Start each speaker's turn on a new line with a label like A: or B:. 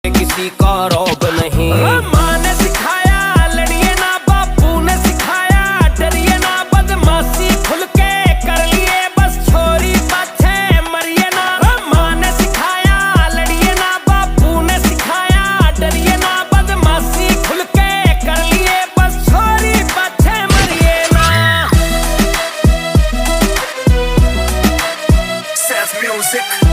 A: किसी का रौब नहीं। माँ ने सिखाया लड़िए ना, बापू ने सिखाया डरिए ना, बदमाशी खुल के कर लिए बस छोरी पाछे मरिए ना। माँ ने सिखाया लड़िए ना, बापू ने सिखाया डरिए ना, बदमाशी खुल के कर लिए बस छोरी पाछे मरिए ना।
B: Sass music.